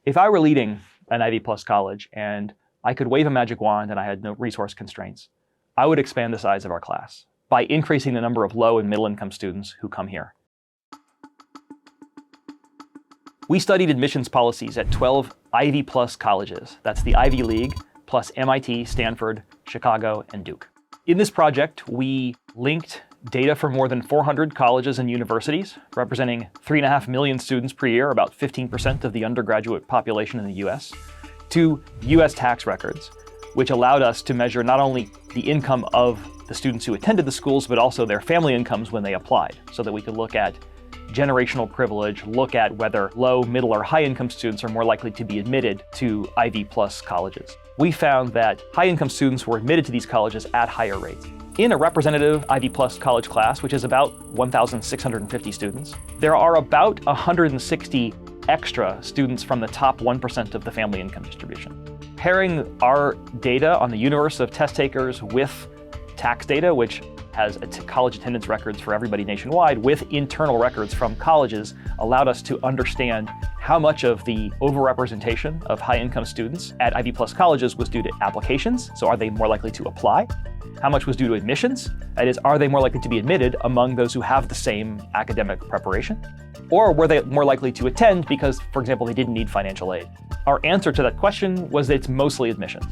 If I were leading an Ivy Plus college and I could wave a magic wand and I had no resource constraints, I would expand the size of our class by increasing the number of low and middle income students who come here. We studied admissions policies at 12 Ivy Plus colleges. That's the Ivy League, plus MIT, Stanford, Chicago, and Duke. In this project, we linked data for more than 400 colleges and universities, representing 3.5 million students per year, about 15% of the undergraduate population in the US, to US tax records, which allowed us to measure not only the income of the students who attended the schools, but also their family incomes when they applied, so that we could look at generational privilege, look at whether low, middle, or high-income students are more likely to be admitted to Ivy Plus colleges. We found that high-income students were admitted to these colleges at higher rates. In a representative Ivy Plus college class, which is about 1,650 students, there are about 160 extra students from the top 1% of the family income distribution. Pairing our data on the universe of test takers with tax data, which has college attendance records for everybody nationwide, with internal records from colleges, allowed us to understand how much of the overrepresentation of high-income students at Ivy Plus colleges was due to applications, so are they more likely to apply? How much was due to admissions? That is, are they more likely to be admitted among those who have the same academic preparation? Or were they more likely to attend because, for example, they didn't need financial aid? Our answer to that question was that it's mostly admissions.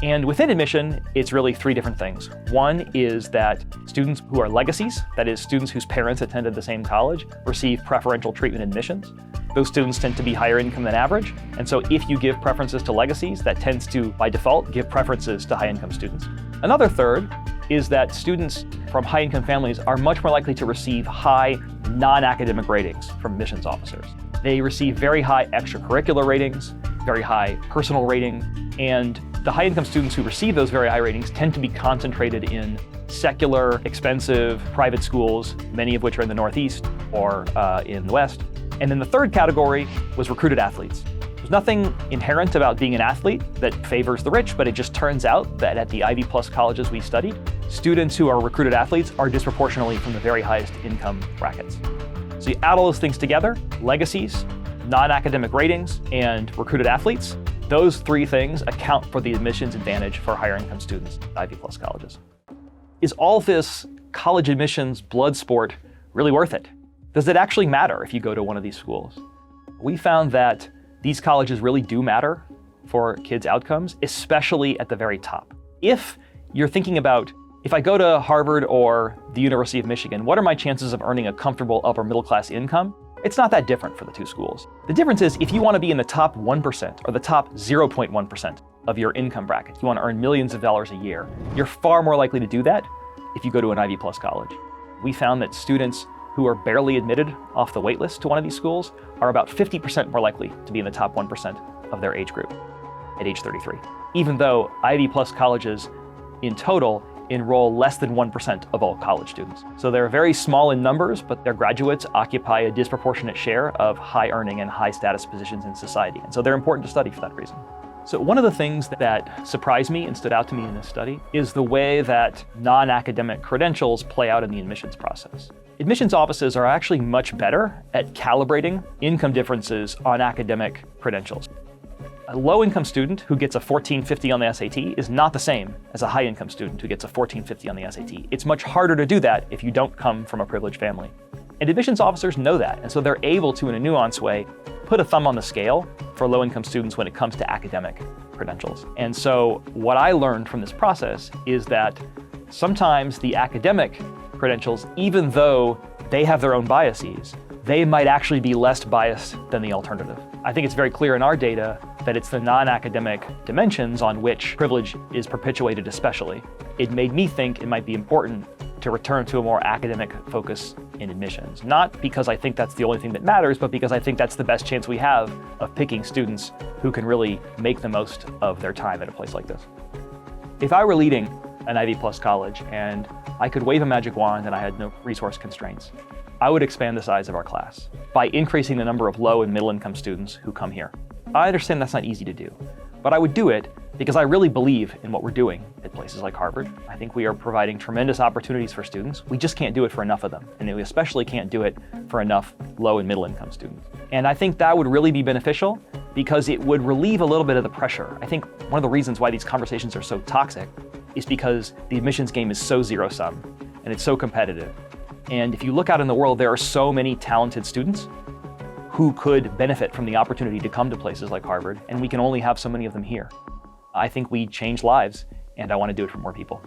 And within admission, it's really three different things. One is that students who are legacies, that is, students whose parents attended the same college, receive preferential treatment in admissions. Those students tend to be higher income than average. And so if you give preferences to legacies, that tends to, by default, give preferences to high-income students. Another third is that students from high-income families are much more likely to receive high non-academic ratings from admissions officers. They receive very high extracurricular ratings, very high personal rating, and the high-income students who receive those very high ratings tend to be concentrated in secular, expensive, private schools, many of which are in the Northeast or in the West. And then the third category was recruited athletes. There's nothing inherent about being an athlete that favors the rich, but it just turns out that at the Ivy Plus colleges we studied, students who are recruited athletes are disproportionately from the very highest income brackets. So you add all those things together, legacies, non-academic ratings, and recruited athletes. Those three things account for the admissions advantage for higher income students at Ivy Plus colleges. Is all this college admissions blood sport really worth it? Does it actually matter if you go to one of these schools? We found that these colleges really do matter for kids' outcomes, especially at the very top. If you're thinking about, if I go to Harvard or the University of Michigan, what are my chances of earning a comfortable upper middle class income? It's not that different for the two schools. The difference is if you want to be in the top 1% or the top 0.1% of your income bracket, you want to earn millions of dollars a year, you're far more likely to do that if you go to an Ivy Plus college. We found that students who are barely admitted off the wait list to one of these schools are about 50% more likely to be in the top 1% of their age group at age 33, even though Ivy Plus colleges in total enroll less than 1% of all college students. So they're very small in numbers, but their graduates occupy a disproportionate share of high earning and high status positions in society. And so they're important to study for that reason. So one of the things that surprised me and stood out to me in this study is the way that non-academic credentials play out in the admissions process. Admissions offices are actually much better at calibrating income differences on academic credentials. A low-income student who gets a 1450 on the SAT is not the same as a high-income student who gets a 1450 on the SAT. It's much harder to do that if you don't come from a privileged family. And admissions officers know that, and so they're able to, in a nuanced way, put a thumb on the scale for low-income students when it comes to academic credentials. And so what I learned from this process is that sometimes the academic credentials, even though they have their own biases, they might actually be less biased than the alternative. I think it's very clear in our data that it's the non-academic dimensions on which privilege is perpetuated especially. It made me think it might be important to return to a more academic focus in admissions. Not because I think that's the only thing that matters, but because I think that's the best chance we have of picking students who can really make the most of their time at a place like this. If I were leading an Ivy Plus college and I could wave a magic wand and I had no resource constraints, I would expand the size of our class by increasing the number of low and middle income students who come here. I understand that's not easy to do, but I would do it because I really believe in what we're doing at places like Harvard. I think we are providing tremendous opportunities for students. We just can't do it for enough of them, and we especially can't do it for enough low and middle income students. And I think that would really be beneficial because it would relieve a little bit of the pressure. I think one of the reasons why these conversations are so toxic is because the admissions game is so zero-sum and it's so competitive. And if you look out in the world, there are so many talented students who could benefit from the opportunity to come to places like Harvard, and we can only have so many of them here. I think we change lives, and I want to do it for more people.